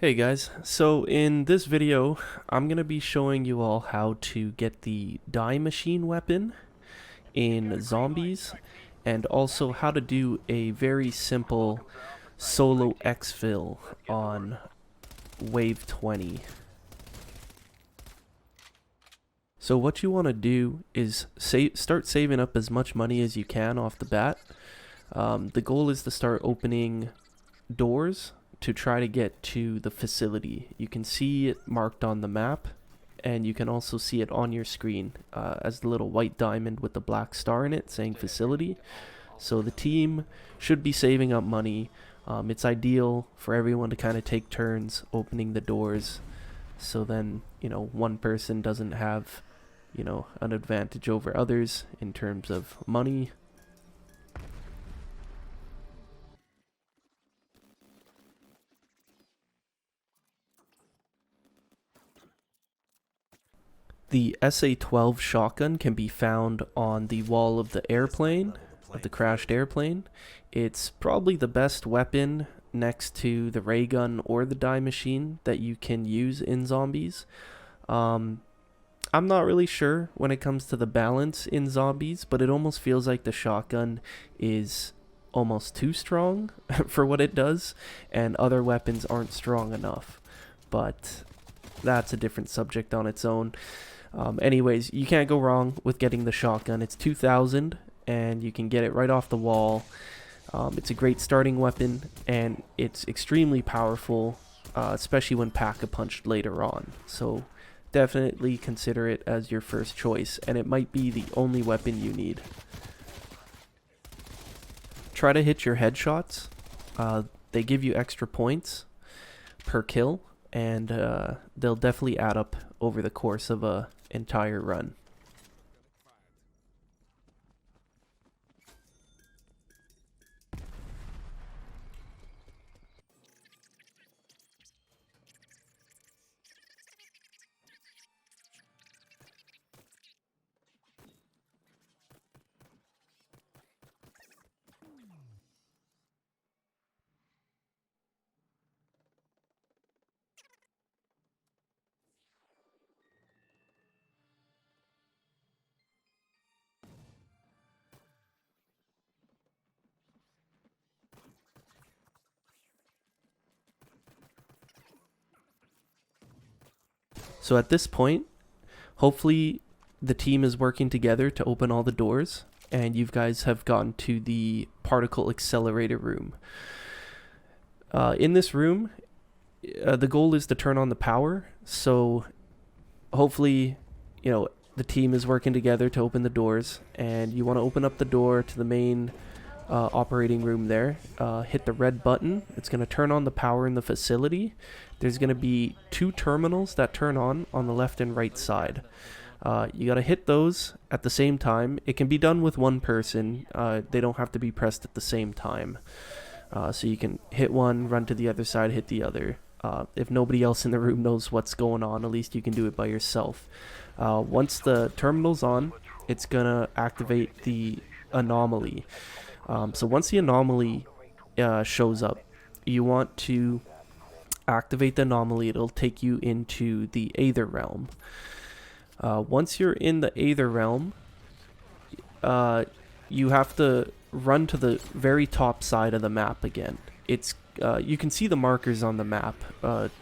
Hey guys, so in this video I'm going to be showing you all how to get the die machine weapon in zombies and also how to do a very simple solo exfil on wave 20. So what you want to do is start saving up as much money as you can off the bat. The goal is to start opening doors to try to get to the facility. You can see it marked on the map, and you can also see it on your screen as the little white diamond with the black star in it saying facility. So the team should be saving up money. It's ideal for everyone to kind of take turns opening the doors, so then one person doesn't have an advantage over others in terms of money. The SA-12 shotgun can be found on the wall of the airplane, of the crashed airplane. It's probably the best weapon next to the ray gun or the die machine that you can use in zombies. I'm not really sure when it comes to the balance in zombies, but it almost feels like the shotgun is almost too strong for what it does, and other weapons aren't strong enough. But that's a different subject on its own. Anyways, you can't go wrong with getting the shotgun. It's 2,000 and you can get it right off the wall. It's a great starting weapon and it's extremely powerful, especially when pack-a-punched later on. So definitely consider it as your first choice, and it might be the only weapon you need. Try to hit your headshots. They give you extra points per kill, and they'll definitely add up over the course of a entire run. So at this point, hopefully the team is working together to open all the doors, and you guys have gotten to the particle accelerator room. In this room, the goal is to turn on the power, so hopefully, the team is working together to open the doors, and you want to open up the door to the main operating room there. Hit the red button. It's going to turn on the power in the facility. There's going to be two terminals that turn on the left and right side. You got to hit those at the same time. It can be done with one person. They don't have to be pressed at the same time. So you can hit one, run to the other side, hit the other. If nobody else in the room knows what's going on, at least you can do it by yourself. Once the terminal's on, it's going to activate the anomaly. So once the anomaly shows up, you want to activate the anomaly. It'll take you into the Aether realm. Once you're in the Aether realm, you have to run to the very top side of the map again. It's you can see the markers on the map,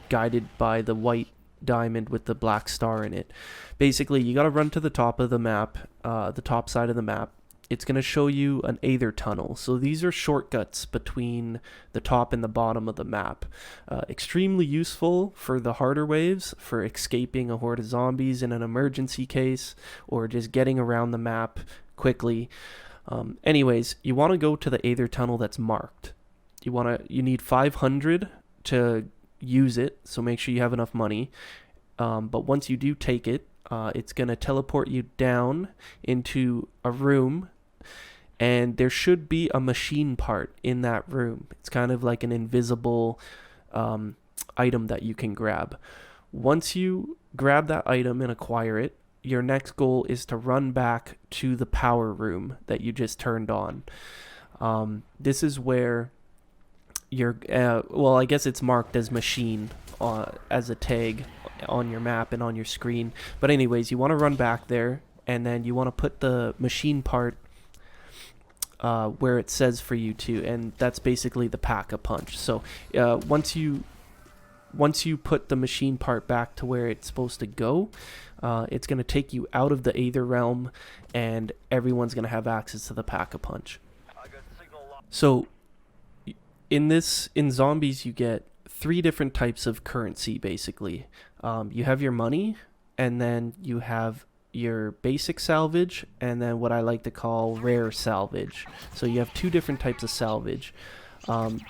guided by the white diamond with the black star in it. Basically, you got to run to the top of the map, the top side of the map. It's going to show you an Aether tunnel. So these are shortcuts between the top and the bottom of the map. Extremely useful for the harder waves, for escaping a horde of zombies in an emergency case, or just getting around the map quickly. Anyways, you want to go to the Aether tunnel that's marked. You need 500 to use it, so make sure you have enough money. But once you do take it, it's going to teleport you down into a room, and there should be a machine part in that room. It's kind of like an invisible item that you can grab. Once you grab that item and acquire it, your next goal is to run back to the power room that you just turned on. This is where I guess it's marked as machine as a tag on your map and on your screen. But anyways, you want to run back there, and then you want to put the machine part where it says for you to, and that's basically the pack-a-punch. So once you put the machine part back to where it's supposed to go, it's going to take you out of the Aether realm, and everyone's going to have access to the pack-a-punch. So in zombies, you get 3 different types of currency, basically. You have your money, and then you have your basic salvage, and then what I like to call rare salvage. So you have 2 different types of salvage.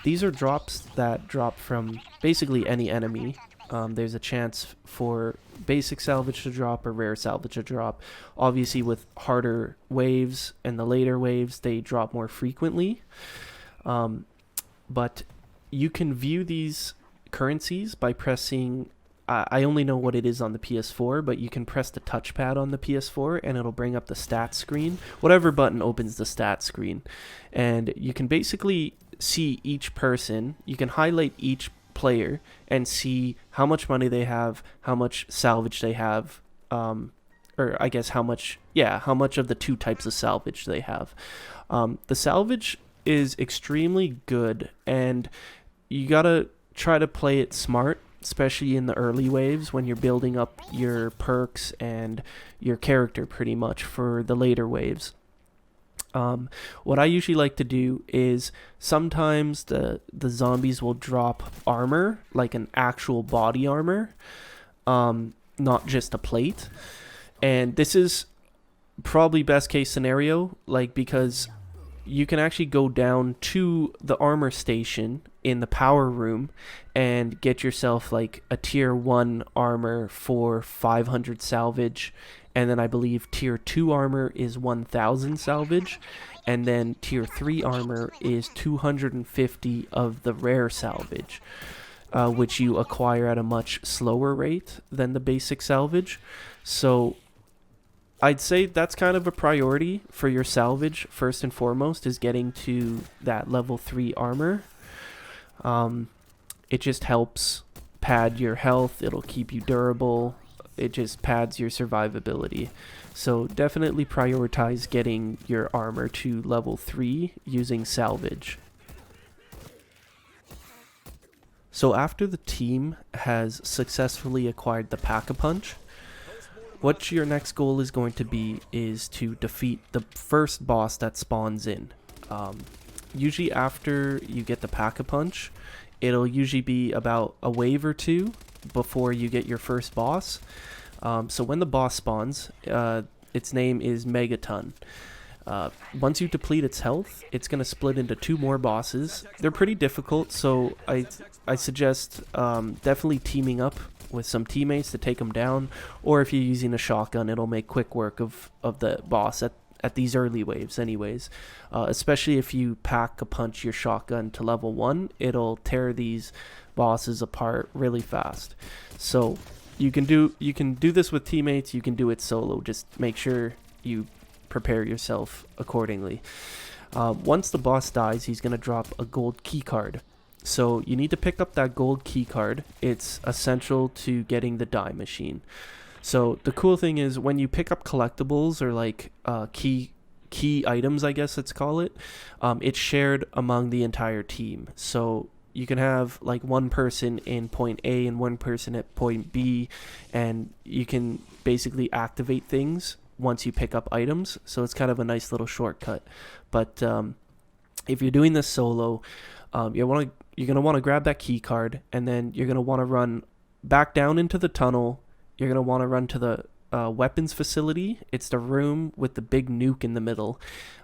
These are drops that drop from basically any enemy. There's a chance for basic salvage to drop or rare salvage to drop. Obviously, with harder waves and the later waves, they drop more frequently. But you can view these currencies by pressing... I only know what it is on the PS4, but you can press the touchpad on the PS4 and it'll bring up the stats screen. Whatever button opens the stats screen. And you can basically see each person. You can highlight each player and see how much money they have, how much salvage they have, or I guess how much of the 2 types of salvage they have. The salvage is extremely good, and you gotta try to play it smart, especially in the early waves when you're building up your perks and your character pretty much for the later waves. What I usually like to do is sometimes the zombies will drop armor, like an actual body armor, not just a plate. And this is probably best case scenario, like, because you can actually go down to the armor station in the power room and get yourself like a tier 1 armor for 500 salvage, and then I believe tier 2 armor is 1000 salvage, and then tier 3 armor is 250 of the rare salvage, which you acquire at a much slower rate than the basic salvage. So I'd say that's kind of a priority for your salvage, first and foremost, is getting to that level 3 armor. It just helps pad your health, it'll keep you durable, it just pads your survivability. So definitely prioritize getting your armor to level 3 using salvage. So after the team has successfully acquired the pack-a-punch, what your next goal is going to be is to defeat the first boss that spawns in. Usually after you get the pack-a-punch, it'll usually be about a wave or 2 before you get your first boss. So when the boss spawns, its name is Megaton. Once you deplete its health, it's going to split into 2 more bosses. They're pretty difficult, so I suggest definitely teaming up with some teammates to take them down, or if you're using a shotgun, it'll make quick work of the boss at these early waves anyways. Especially if you pack-a-punch your shotgun to level 1, it'll tear these bosses apart really fast. So you can do this with teammates, you can do it solo, just make sure you prepare yourself accordingly. Once the boss dies, he's going to drop a gold key card. So you need to pick up that gold key card. It's essential to getting the die machine. So the cool thing is when you pick up collectibles or like key items, I guess let's call it, it's shared among the entire team. So you can have like one person in point A and one person at point B, and you can basically activate things once you pick up items. So it's kind of a nice little shortcut. But if you're doing this solo, you're going to want to grab that key card, and then you're going to want to run back down into the tunnel. You're going to want to run to the weapons facility. It's the room with the big nuke in the middle.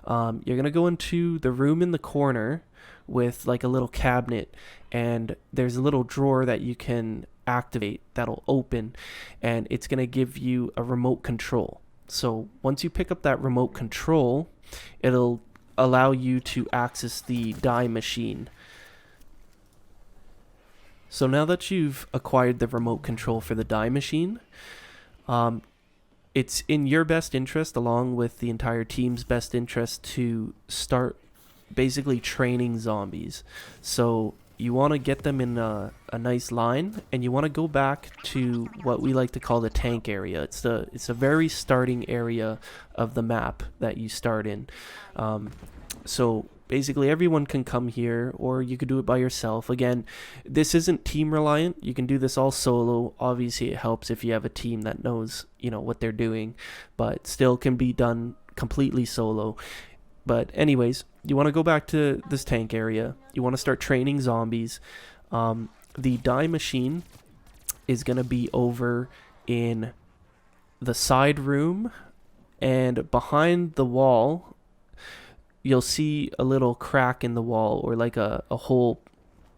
You're going to go into the room in the corner with like a little cabinet, and there's a little drawer that you can activate that'll open, and it's going to give you a remote control. So once you pick up that remote control, it'll allow you to access the die machine. So now that you've acquired the remote control for the die machine, it's in your best interest, along with the entire team's best interest, to start basically training zombies. So you want to get them in a nice line, and you want to go back to what we like to call the tank area. It's a very starting area of the map that you start in. So basically everyone can come here, or you could do it by yourself. Again, this isn't team reliant. You can do this all solo. Obviously it helps if you have a team that knows, you know, what they're doing, but still can be done completely solo. But anyways, you want to go back to this tank area. You want to start training zombies. The die machine is going to be over in the side room, and behind the wall you'll see a little crack in the wall, or like a hole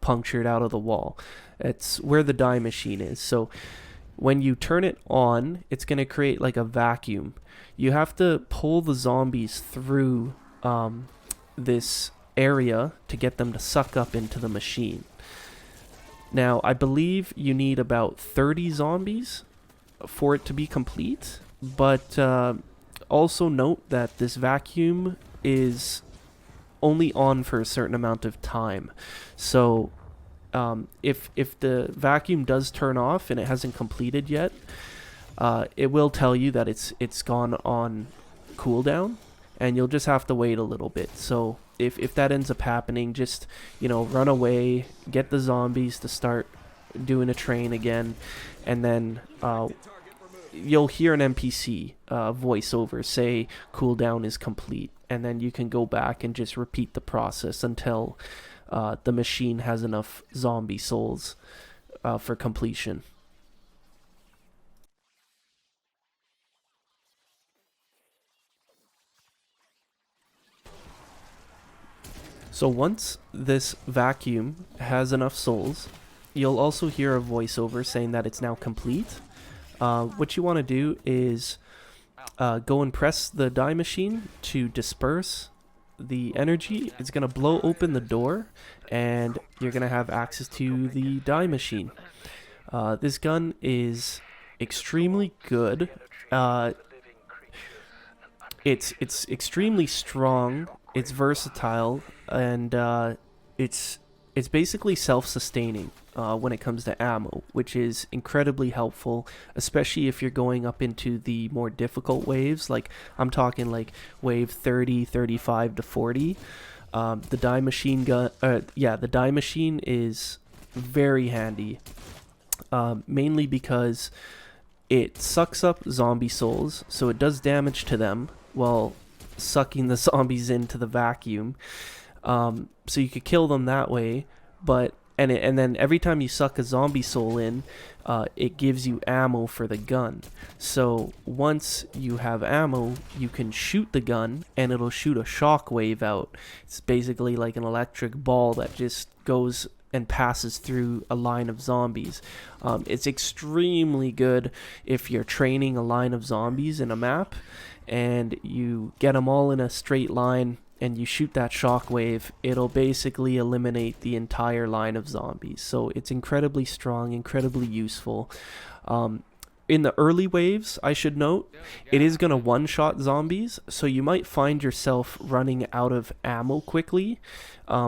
punctured out of the wall. It's where the die machine is. So when you turn it on, it's going to create like a vacuum. You have to pull the zombies through this area to get them to suck up into the machine. Now, I believe you need about 30 zombies for it to be complete, but also note that this vacuum is only on for a certain amount of time. So if the vacuum does turn off and it hasn't completed yet, it will tell you that it's gone on cooldown, and you'll just have to wait a little bit. So if that ends up happening, just, you know, run away, get the zombies to start doing a train again, and then you'll hear an NPC voiceover say cooldown is complete, and then you can go back and just repeat the process until the machine has enough zombie souls for completion. So once this vacuum has enough souls, you'll also hear a voiceover saying that it's now complete. What you want to do is go and press the die machine to disperse the energy. It's going to blow open the door, and you're going to have access to the die machine. This gun is extremely good. It's extremely strong. It's versatile, and it's basically self-sustaining when it comes to ammo, which is incredibly helpful, especially if you're going up into the more difficult waves. Like, I'm talking like wave 30, 35 to 40. The die machine the die machine is very handy, mainly because it sucks up zombie souls, so it does damage to them while sucking the zombies into the vacuum. So you could kill them that way, but and then every time you suck a zombie soul in, it gives you ammo for the gun. So once you have ammo, you can shoot the gun, and it'll shoot a shockwave out. It's basically like an electric ball that just goes and passes through a line of zombies. It's extremely good if you're training a line of zombies in a map, and you get them all in a straight line, and you shoot that shockwave. It'll basically eliminate the entire line of zombies. So it's incredibly strong, incredibly useful. In the early waves, I should note, it is going to one-shot zombies, so you might find yourself running out of ammo quickly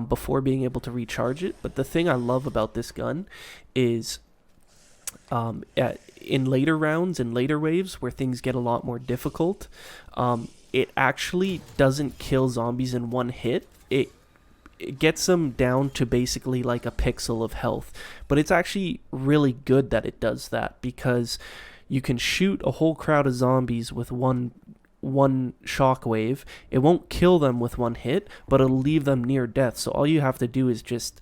before being able to recharge it. But the thing I love about this gun is in later rounds and later waves where things get a lot more difficult, it actually doesn't kill zombies in one hit. It gets them down to basically like a pixel of health. But it's actually really good that it does that, because you can shoot a whole crowd of zombies with one shockwave. It won't kill them with one hit, but it'll leave them near death. So all you have to do is just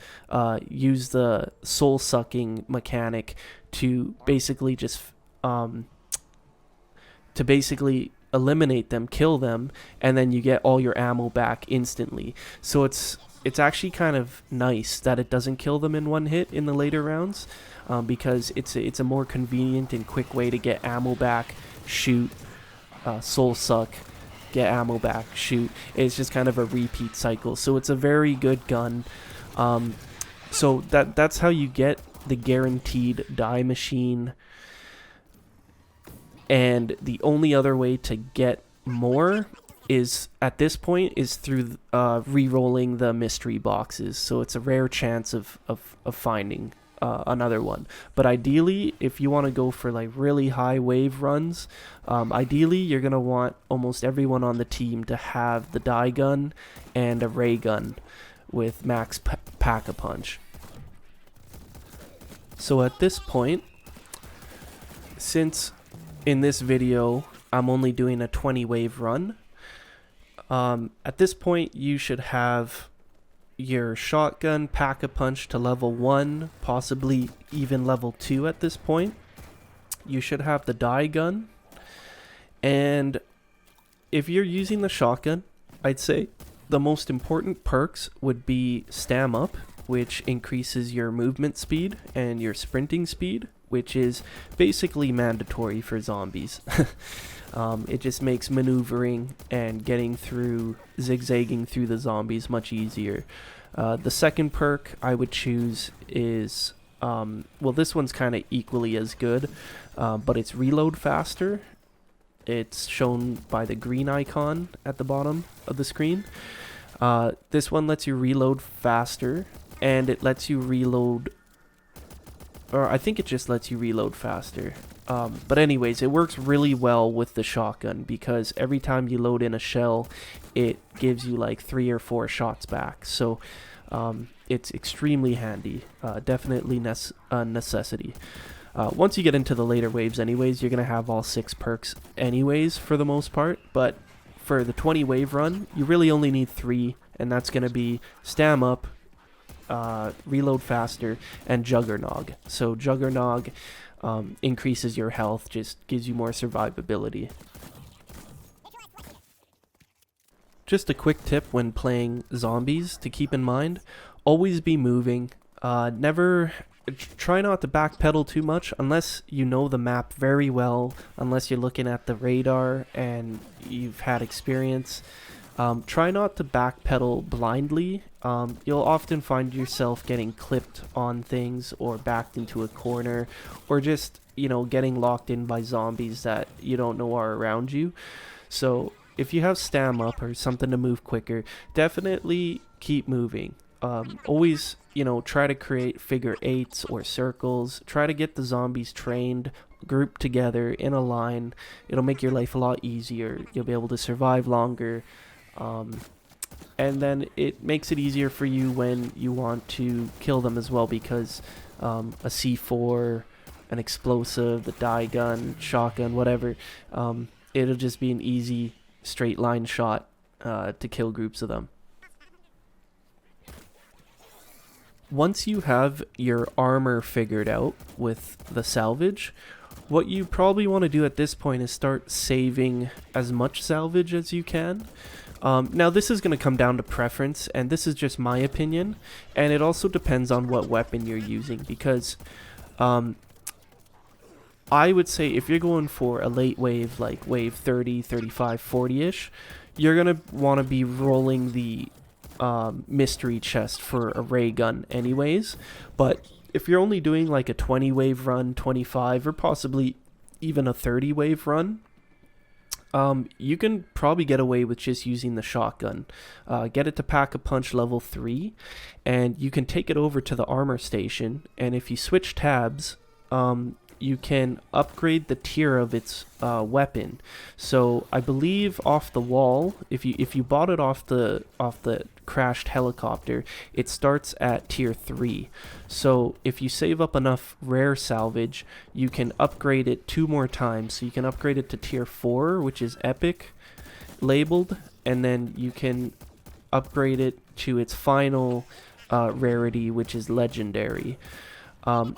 use the soul sucking mechanic to basically just eliminate them, kill them, and then you get all your ammo back instantly. So it's actually kind of nice that it doesn't kill them in one hit in the later rounds, because it's a more convenient and quick way to get ammo back, shoot, soul suck, get ammo back, shoot. It's just kind of a repeat cycle. So it's a very good gun. So that's how you get the guaranteed die machine. And the only other way to get more is at this point is through re-rolling the mystery boxes, so it's a rare chance of finding another one. But ideally, if you want to go for like really high wave runs, ideally you're gonna want almost everyone on the team to have the die gun and a ray gun with max pack-a-punch. So at this point, since in this video I'm only doing a 20 wave run, at this point you should have your shotgun pack-a-punch to level 1, possibly even level 2 at this point. You should have the die gun, and if you're using the shotgun, I'd say the most important perks would be Stam Up, which increases your movement speed and your sprinting speed, which is basically mandatory for zombies. It just makes maneuvering and getting through, zigzagging through the zombies much easier. The second perk I would choose is, well, this one's kind of equally as good, but it's reload faster. It's shown by the green icon at the bottom of the screen. This one lets you reload faster, and it lets you reload, or I think it just lets you reload faster. But anyways, it works really well with the shotgun because every time you load in a shell, it gives you like 3 or 4 shots back. So it's extremely handy, definitely a necessity. Once you get into the later waves anyways, you're going to have all 6 perks anyways for the most part. But for the 20 wave run, you really only need 3, and that's going to be Stam Up, reload faster, and Juggernog. So Juggernog increases your health, just gives you more survivability. Just a quick tip when playing zombies to keep in mind: always be moving. Try not to backpedal too much unless you know the map very well, unless you're looking at the radar and you've had experience. Try not to backpedal blindly. You'll often find yourself getting clipped on things or backed into a corner, or just, getting locked in by zombies that you don't know are around you. So if you have Stam Up or something to move quicker, definitely keep moving. Always, try to create figure 8s or circles. Try to get the zombies trained, grouped together in a line. It'll make your life a lot easier. You'll be able to survive longer. And then it makes it easier for you when you want to kill them as well, because a C4, an explosive, the die gun, shotgun, whatever, it'll just be an easy straight line shot to kill groups of them. Once you have your armor figured out with the salvage, what you probably want to do at this point is start saving as much salvage as you can. Now this is going to come down to preference, and this is just my opinion, and it also depends on what weapon you're using, because I would say if you're going for a late wave, like wave 30, 35, 40-ish, you're going to want to be rolling the mystery chest for a ray gun anyways. But if you're only doing like a 20 wave run, 25, or possibly even a 30 wave run, you can probably get away with just using the shotgun. Get it to pack-a-punch level 3, and you can take it over to the armor station, and if you switch tabs, you can upgrade the tier of its weapon. So I believe off the wall, if you bought it off the crashed helicopter, it starts at tier 3. So if you save up enough rare salvage, you can upgrade it 2 more times. So you can upgrade it to tier 4, which is epic labeled, and then you can upgrade it to its final rarity, which is legendary.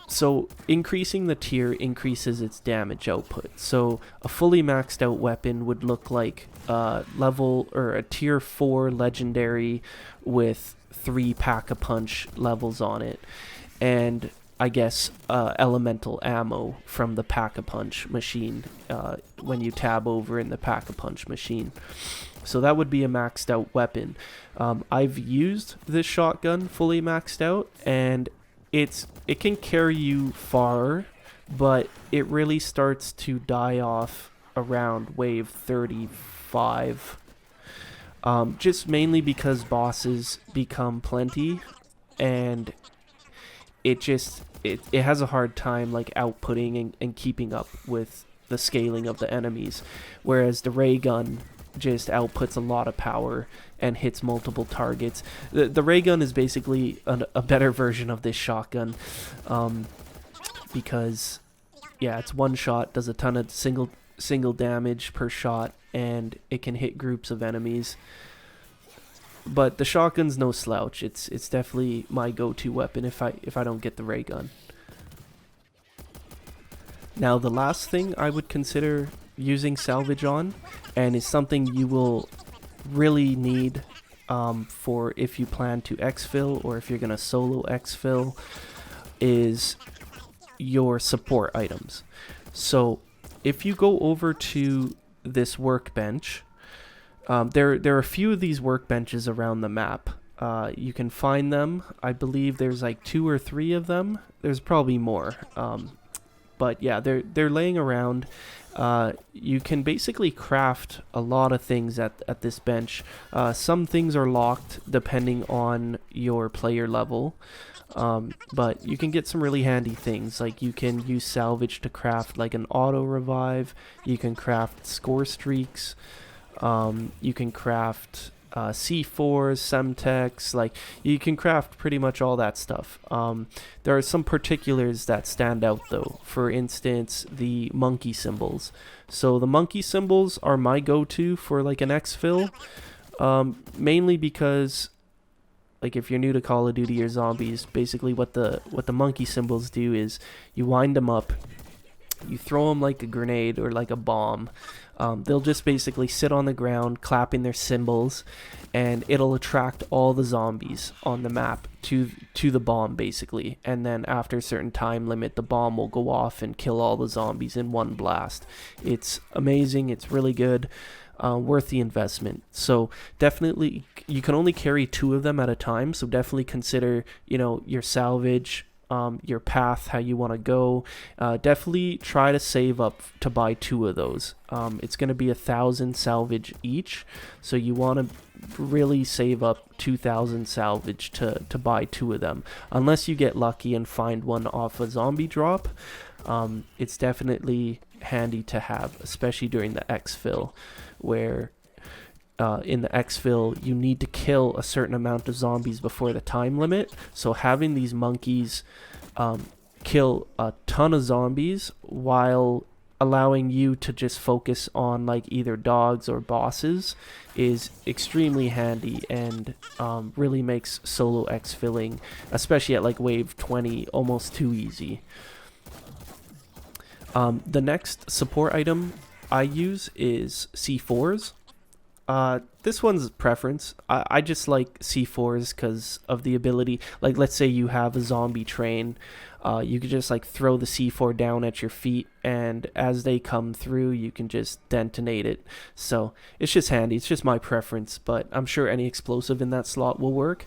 So increasing the tier increases its damage output. So a fully maxed out weapon would look like a tier 4 legendary with 3 pack-a-punch levels on it, and I guess elemental ammo from the pack-a-punch machine when you tab over in the pack-a-punch machine. So that would be a maxed out weapon. I've used this shotgun fully maxed out, and it can carry you far, but it really starts to die off around wave 35. just mainly because bosses become plenty, and it has a hard time like outputting and keeping up with the scaling of the enemies, whereas the ray gun just outputs a lot of power and hits multiple targets. The ray gun is basically a better version of this shotgun, because yeah, it's one shot, does a ton of single damage per shot, and it can hit groups of enemies. But the shotgun's no slouch. It's definitely my go-to weapon if I don't get the ray gun. Now the last thing I would consider using salvage on, and is something you will really need for if you plan to exfil or if you're gonna solo exfil, is your support items. So if you go over to this workbench, there are a few of these workbenches around the map. You can find them. I believe there's like 2 or 3 of them. There's probably more. But yeah, they're laying around. You can basically craft a lot of things at this bench. Some things are locked depending on your player level. But you can get some really handy things, like you can use salvage to craft like an auto revive. You can craft score streaks. You can craft C4s, Semtex, like you can craft pretty much all that stuff. There are some particulars that stand out though. For instance, the monkey symbols. So the monkey symbols are my go-to for like an exfil, mainly because like if you're new to Call of Duty or Zombies, basically what the monkey symbols do is you wind them up, you throw them like a grenade or like a bomb. They'll just basically sit on the ground clapping their cymbals, and it'll attract all the zombies on the map to the bomb basically. And then after a certain time limit, the bomb will go off and kill all the zombies in one blast. It's amazing. It's really good. Worth the investment. So definitely, you can only carry 2 of them at a time. So definitely consider, your salvage, your path, how you want to go. Definitely try to save up to buy 2 of those. It's going to be 1,000 salvage each, so you want to really save up 2,000 salvage to buy 2 of them. Unless you get lucky and find one off a zombie drop, it's definitely handy to have, especially during the exfil, where in the exfil you need to kill a certain amount of zombies before the time limit. So having these monkeys kill a ton of zombies while allowing you to just focus on like either dogs or bosses is extremely handy, and really makes solo exfilling, especially at like wave 20, almost too easy. The next support item I use is C4s. This one's preference. I just like C4s because of the ability. Like, let's say you have a zombie train. You could just like throw the C4 down at your feet, and as they come through, you can just detonate it. So it's just handy. It's just my preference, but I'm sure any explosive in that slot will work.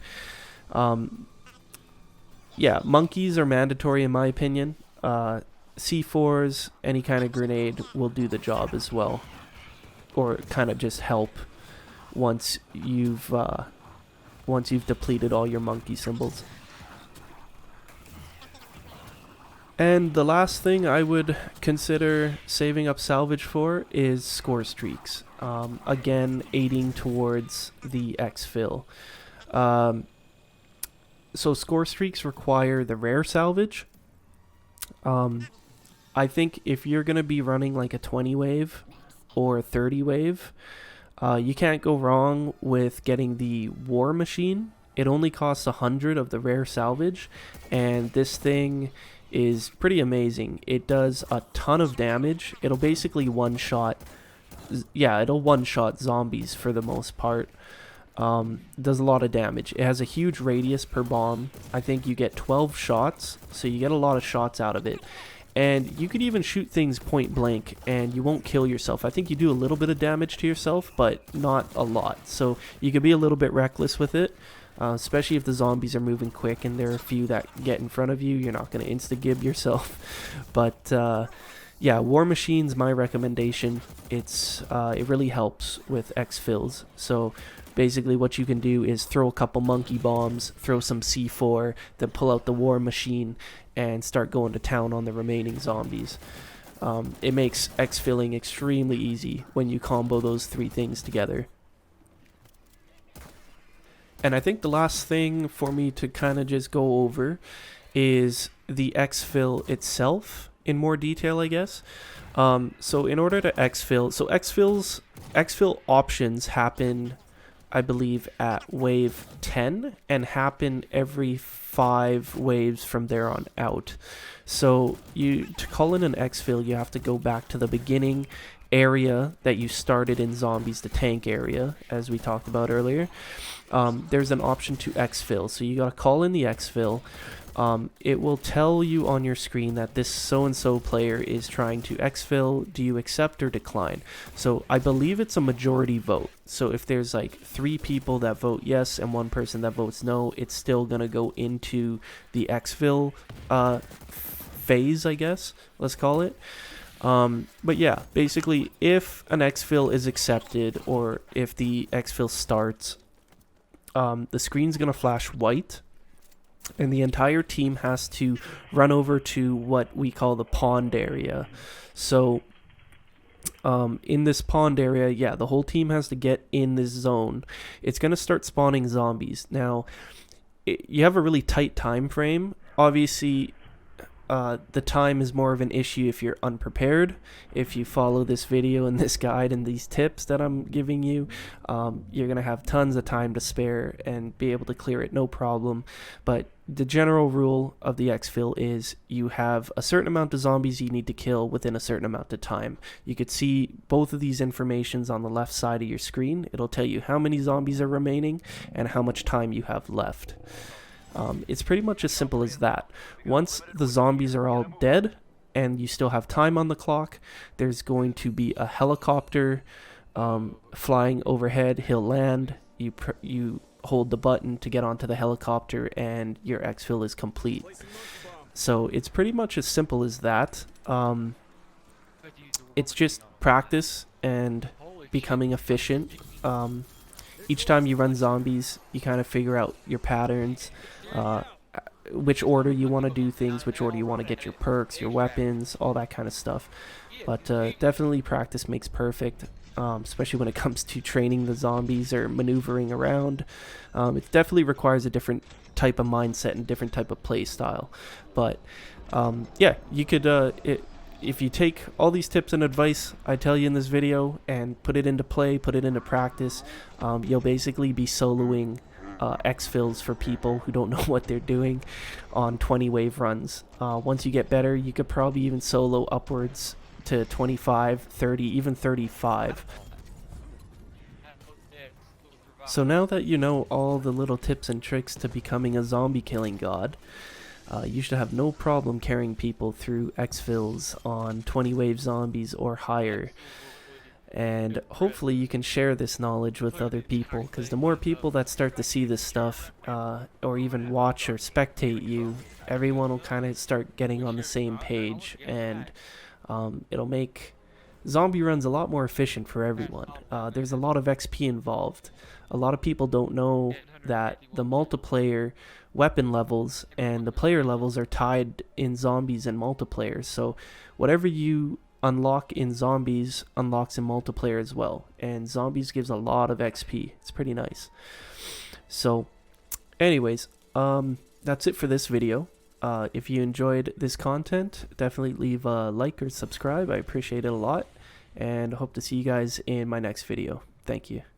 Yeah, monkeys are mandatory in my opinion. C4s, any kind of grenade will do the job as well, or kind of just help once you've depleted all your monkey symbols. And the last thing I would consider saving up salvage for is score streaks. Again, aiding towards the exfil. So score streaks require the rare salvage. I think if you're going to be running like a 20 wave or 30 wave, you can't go wrong with getting the War Machine. It only costs 100 of the rare salvage, and this thing is pretty amazing. It does a ton of damage. It'll basically one-shot zombies for the most part. Does a lot of damage. It has a huge radius per bomb. I think you get 12 shots, so you get a lot of shots out of it. And you could even shoot things point blank and you won't kill yourself. I think you do a little bit of damage to yourself, but not a lot. So you could be a little bit reckless with it, especially if the zombies are moving quick and there are a few that get in front of you. You're not going to insta-gib yourself. But Yeah, War Machine's my recommendation. It really helps with Exfils. So basically what you can do is throw a couple monkey bombs, throw some C4, then pull out the War Machine and start going to town on the remaining zombies. It makes exfilling extremely easy when you combo those three things together. And I think the last thing for me to kind of just go over is the exfil itself in more detail, I guess. So in order to exfil, so exfil options happen, I believe, at wave 10 and happen every 5 waves from there on out. So to call in an exfil, you have to go back to the beginning area that you started in zombies, the tank area, as we talked about earlier. There's an option to exfil, so you gotta call in the exfil. It will tell you on your screen that this so-and-so player is trying to exfil. Do you accept or decline? So I believe it's a majority vote. So if there's like 3 people that vote yes and 1 person that votes no, it's still gonna go into the exfil phase, I guess, let's call it. But yeah, basically if an exfil is accepted or if the exfil starts, the screen's gonna flash white. And the entire team has to run over to what we call the pond area. So in this pond area, yeah, the whole team has to get in this zone. It's going to start spawning zombies. Now, you have a really tight time frame. Obviously, the time is more of an issue if you're unprepared. If you follow this video and this guide and these tips that I'm giving you, you're going to have tons of time to spare and be able to clear it, no problem. But the general rule of the exfil is you have a certain amount of zombies you need to kill within a certain amount of time. You could see both of these informations on the left side of your screen. It'll tell you how many zombies are remaining and how much time you have left. It's pretty much as simple as that. Once the zombies are all dead and you still have time on the clock, there's going to be a helicopter flying overhead. He'll land. You hold the button to get onto the helicopter and your exfil is complete. So it's pretty much as simple as that. It's just practice and becoming efficient. Each time you run zombies, you kind of figure out your patterns, which order you want to do things, which order you want to get your perks, your weapons, all that kind of stuff. But definitely practice makes perfect, especially when it comes to training the zombies or maneuvering around. It definitely requires a different type of mindset and different type of play style. But yeah, you could... if you take all these tips and advice I tell you in this video and put it into play, put it into practice, you'll basically be soloing exfils for people who don't know what they're doing on 20 wave runs. Once you get better, you could probably even solo upwards to 25, 30, even 35. So now that you know all the little tips and tricks to becoming a zombie killing god, you should have no problem carrying people through exfils on 20 wave zombies or higher. And hopefully you can share this knowledge with other people, because the more people that start to see this stuff, or even watch or spectate you, everyone will kind of start getting on the same page, and it'll make zombie runs a lot more efficient for everyone. There's a lot of XP involved. A lot of people don't know that the multiplayer weapon levels and the player levels are tied in zombies and multiplayer. So whatever you unlock in zombies unlocks in multiplayer as well. And zombies gives a lot of XP. It's pretty nice. So anyways, that's it for this video. If you enjoyed this content, definitely leave a like or subscribe. I appreciate it a lot. And hope to see you guys in my next video. Thank you.